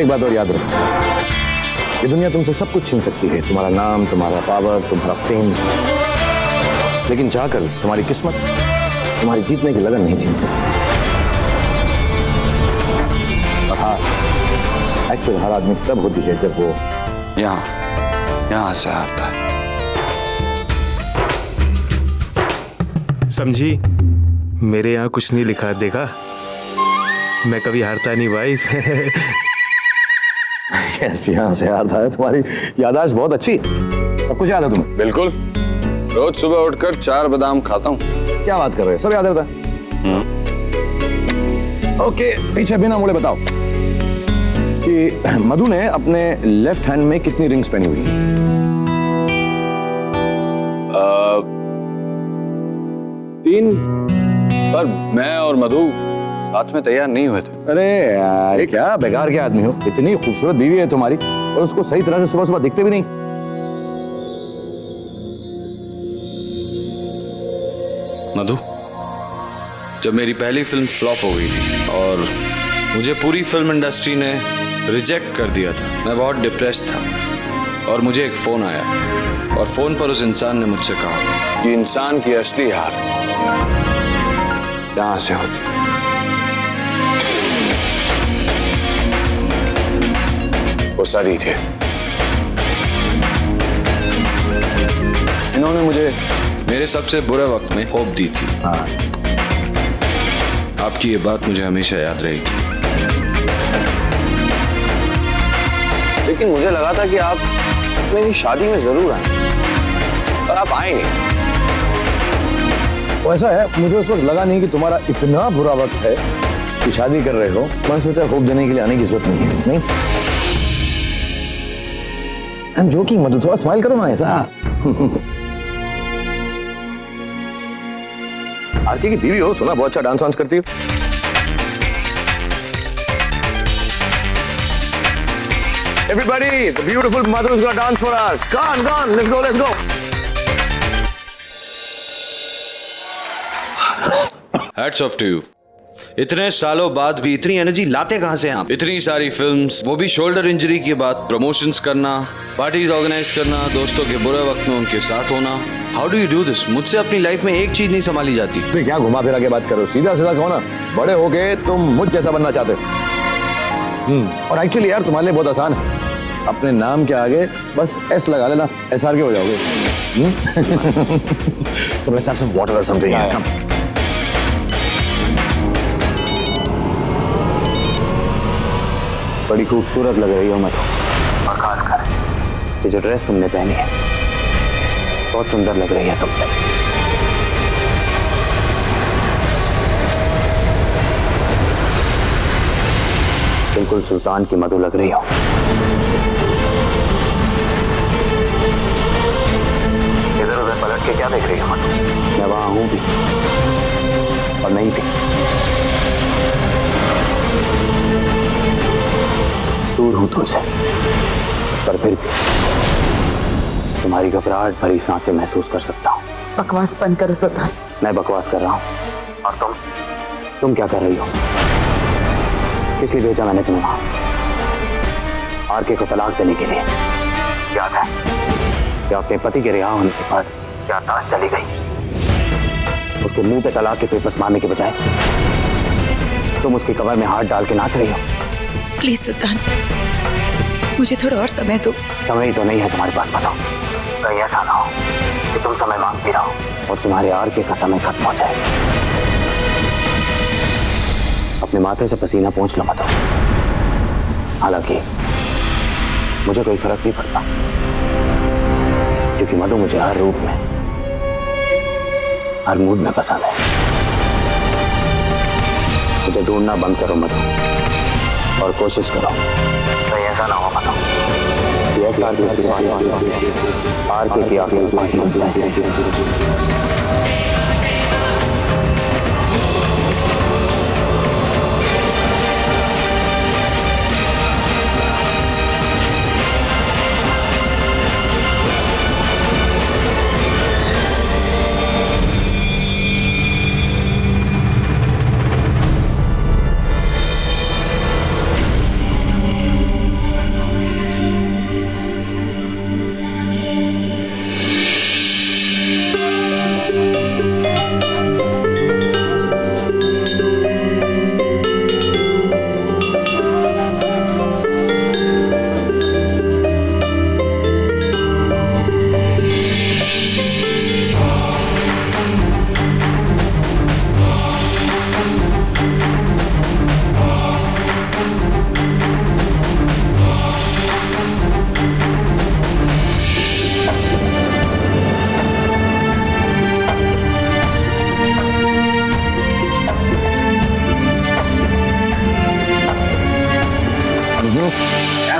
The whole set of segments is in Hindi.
एक बात और याद रखो, ये दुनिया तुमसे सब कुछ छीन सकती है, तुम्हारा नाम, तुम्हारा पावर, तुम्हारा फेम, लेकिन जाकर तुम्हारी किस्मत, तुम्हारी जीतने की लगन नहीं छीन सकती। और हाँ, एक्चुअल हार आदमी तब होती है जब वो यहाँ से हारता है। समझी, मेरे यहाँ कुछ नहीं लिखा, देखा? मैं कभी हारता नहीं भाई। यहाँ से हारता है? तुम्हारी याददाश्त बहुत अच्छी, सब कुछ याद है तुम्हें? बिल्कुल, रोज सुबह उठकर 4 बादाम खाता हूँ। क्या बात कर रहे हो, सब याद रहता है? ओके, पीछे बिना मुड़े बताओ कि मधु ने अपने लेफ्ट हैंड में कितनी रिंग्स पहनी हुई है? 3, पर मैं और मधु साथ में तैयार नहीं हुए थे। अरे यार, ये क्या बेकार के आदमी हो, इतनी खूबसूरत बीवी है तुम्हारी और उसको सही तरह से सुबह सुबह दिखते भी नहीं। मधु, जब मेरी पहली फिल्म फ्लॉप हो गई थी और मुझे पूरी फिल्म इंडस्ट्री ने रिजेक्ट कर दिया था, मैं बहुत डिप्रेस्ड था और मुझे एक फोन आया और फोन पर उस इंसान ने मुझसे कहा कि इंसान की असली हार यहां से होती है। वो सरी थे। इन्होंने मुझे मेरे सबसे बुरे वक्त में होप दी थी। आपकी ये बात मुझे हमेशा याद रहेगी। लेकिन मुझे लगा था कि आप मेरी शादी में जरूर आए, और आप आए नहीं। वो ऐसा है, मुझे उस वक्त लगा नहीं कि तुम्हारा इतना बुरा वक्त है कि शादी कर रहे हो। मैंने सोचा होप देने के लिए आने की जरूरत नहीं है। नहीं, आई एम जोकिंग मधु, थोड़ा स्माइल करो ना ऐसा। आरके की बीवी हो, सुना बहुत अच्छा डांस वांस करती हो। Everybody, the beautiful Madhu is going to dance for us. Come on, let's go, let's go. Hats off to you. इतने सालों बाद भी इतनी एनर्जी लाते कहां से आप? इतनी सारी फिल्म्स, वो भी शोल्डर इंजरी के बाद, प्रमोशंस करना, पार्टीज ऑर्गेनाइज करना, दोस्तों के बुरे वक्त में उनके साथ होना। How do you do this? मुझसे अपनी लाइफ में एक चीज नहीं संभाली जाती। तो क्या घुमा फिरा के बात करो, सीधा सीधा कहो ना, बड़े होके तुम मुझ जैसा बनना चाहते हो। और एक्चुअली यार तुम्हारे लिए बहुत आसान है, अपने नाम के आगे बस एस लगा लेना, SR के हो जाओगे। तो let's have some water or something. Come. बड़ी खूबसूरत लग रही हो मधु, और खासकर ये जो ड्रेस तुमने पहनी है बहुत सुंदर लग रही है तुम पे। बिल्कुल सुल्तान की मधु लग रही हो। इधर उधर पलट के क्या देख रही हो मधु? मैं वहां हूं भी और नहीं भी, दूर हूं तुमसे, पर फिर भी तुम्हारी घबराहट भरी सांसें महसूस कर सकता हूं। बकवास बंद करो सुल्तान। मैं बकवास कर रहा हूं, और तुम क्या कर रही हो? किस लिए भेजा मैंने तुम्हें वहां? आरके को तलाक देने के लिए। याद है क्या अपने पति के रिहा होने के बाद क्या ताश चली गई? उसके मुंह पे तलाक के पेपर्स मारने के बजाय तुम उसकी कमर में हाथ डाल के नाच रही हो। प्लीज सुल्तान, मुझे थोड़ा और समय दो। समय ही तो नहीं है तुम्हारे पास, बताओ। कहीं ऐसा ना हो कि तुम समय मांगती रहो और तुम्हारे आरके का समय खत्म हो जाए। अपने माथे से पसीना पोंछ लो मत। हालांकि मुझे कोई फर्क नहीं पड़ता, क्योंकि मधु मुझे हर रूप में, हर मूड में पसंद है। मुझे ढूंढना बंद करो मधु, और कोशिश करो कहीं ऐसा ना हो मधु, ऐसा आरके की आंखें बंद हो जाए।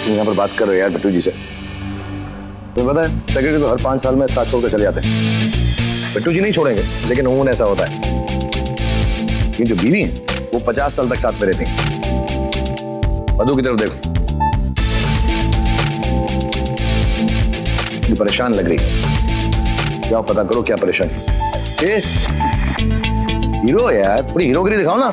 तुम यहाँ पर बात कर रहे हो यार बिट्टू जी से? तुम्हें पता है सेक्रेटरी तो हर 5 साल में साथ छोड़कर चले जाते हैं। बिट्टू जी नहीं छोड़ेंगे, लेकिन उन्होंने ऐसा होता है। ये जो बीवी है वो 50 साल तक साथ में रहती है। मधु की तरफ देखो, ये परेशान लग रही है। जाओ पता करो क्या परेशान है। हीरो यार, पूरी हीरोगिरी दिखाओ ना।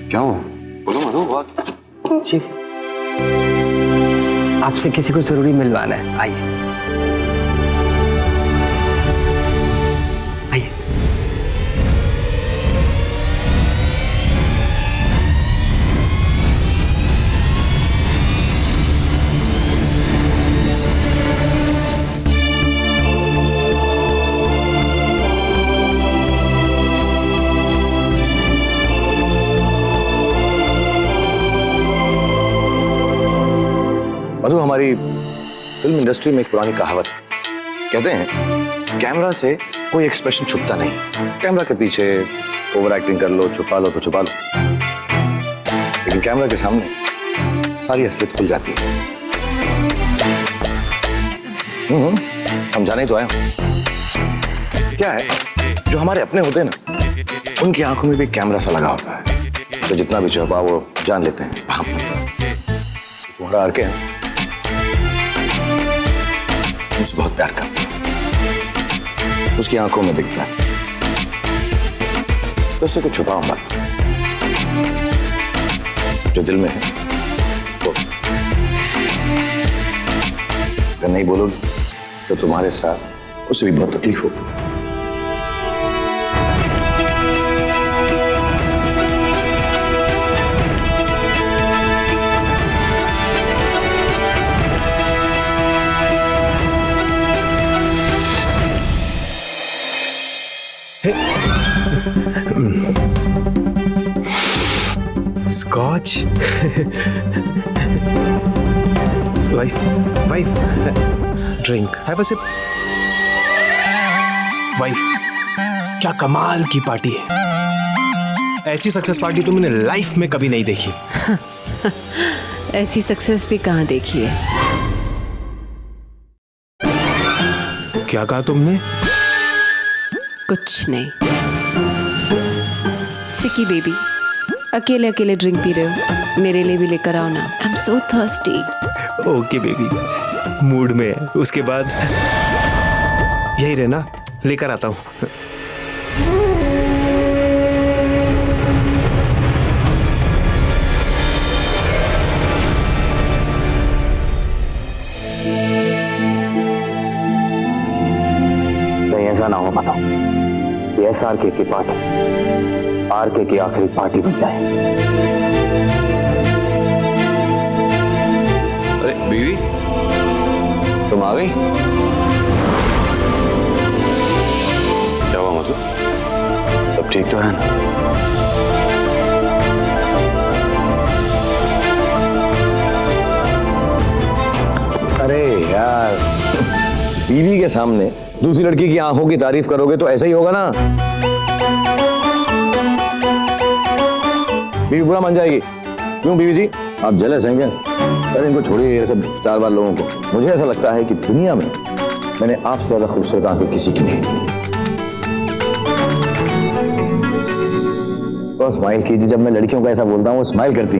क्या हो? बोलो मधु, बात। जी, आपसे किसी को जरूरी मिलवाना है, आइए आइए। मधु, हमारी फिल्म इंडस्ट्री में एक पुरानी कहावत है। कहते हैं कैमरा से कोई एक्सप्रेशन छुपता नहीं। कैमरा के पीछे ओवर एक्टिंग कर लो, छुपा लो तो छुपा लो, लेकिन कैमरा के सामने सारी असलियत खुल जाती है। समझाने ही तो आया हूं। क्या है, जो हमारे अपने होते हैं ना, उनकी आंखों में भी कैमरा सा लगा होता है, तो जितना भी छुपा वो जान लेते हैं। तुम्हारा आर के है, मुझसे बहुत प्यार करता है, उसकी आंखों में दिखता है, तो उससे कुछ छुपाओ मत। जो दिल में है तो अगर नहीं बोलोगे तो तुम्हारे साथ उसे भी बहुत तकलीफ होगी। Scotch. Wife wife, drink, have a sip. Wife, क्या कमाल की पार्टी है। ऐसी सक्सेस पार्टी तो मैंने लाइफ में कभी नहीं देखी। ऐसी सक्सेस भी कहाँ देखी है। क्या कहा तुमने? कुछ नहीं। सिकी बेबी, अकेले अकेले ड्रिंक पी रहे हो, मेरे लिए भी लेकर आओ ना। I am so thirsty. Okay baby, mood में है। उसके बाद यही रहना, लेकर आता हूँ। कहीं ऐसा ना हो बताओ कि SRK की पार्टी RK की आखिरी पार्टी बन जाए। अरे बीवी, तुम आ गई? क्या हुआ मधु? सब ठीक तो है ना? अरे यार, बीवी के सामने दूसरी लड़की की आंखों की तारीफ करोगे तो ऐसा ही होगा ना। बीवी बुरा मान जाएगी। क्यों बीवी जी, आप जेलस हैं क्या? अरे इनको छोड़िए, ये सब स्टार वाले लोगों को। मुझे ऐसा लगता है कि दुनिया में मैंने आपसे ज्यादा खूबसूरत आंखें किसी की नहीं। तो स्माइल कीजिए, जब मैं लड़कियों को ऐसा बोलता हूँ वो स्माइल करती।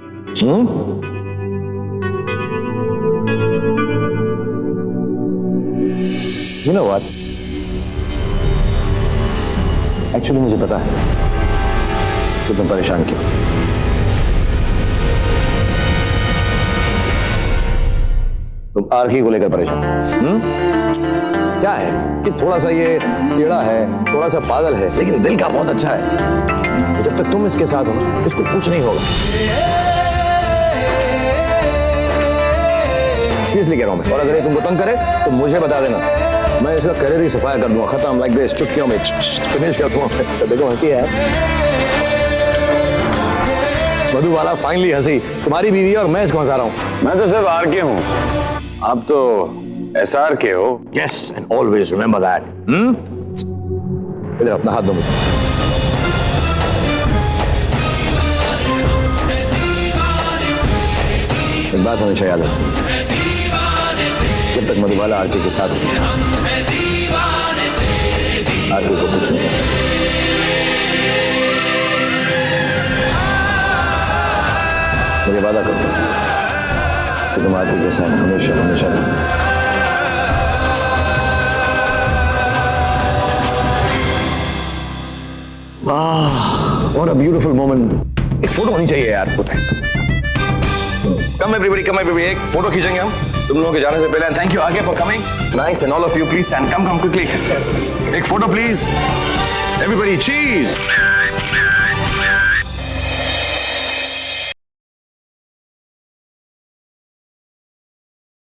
You know what? Actually मुझे पता है कि तुम परेशान क्यों। तुम आरके को लेकर परेशान। क्या है कि थोड़ा सा ये टेढ़ा है, थोड़ा सा पागल है, लेकिन दिल का बहुत अच्छा है। मुझे जब तक तुम इसके साथ हो ना, इसको कुछ नहीं होगा। इसलिए कह रहा हूं मैं, और अगर ये तुमको तंग करे तो मुझे बता देना, मैं इसका करियर ही सफाया कर दूंगा, खत्म, लाइक दिस, चुटकियों में फिनिश कर दूंगा। तो देखो हंसी है मधु वाला, फाइनली हंसी। तुम्हारी बीवी है और मैं इसको हंसा रहा हूं। मैं तो सिर्फ आर के हूं, आप तो SR के हो। Yes, and always remember that. इधर अपना हाथ दो मुझे। एक बात हमेशा याद रखो, जब तक मधुबाला आरके के साथ है, आरके को कुछ नहीं। मुझे वादा करो कि तुम आरके के साथ हमेशा हमेशा रहो। What a beautiful moment. एक फोटो होनी चाहिए यार। Come everybody, come everybody. एक फोटो खींचेंगे हम तुम लोगों के जाने से पहले। And thank you आगे for coming. Nice, and all of you please stand. Come quickly. एक फोटो please. Everybody, cheese.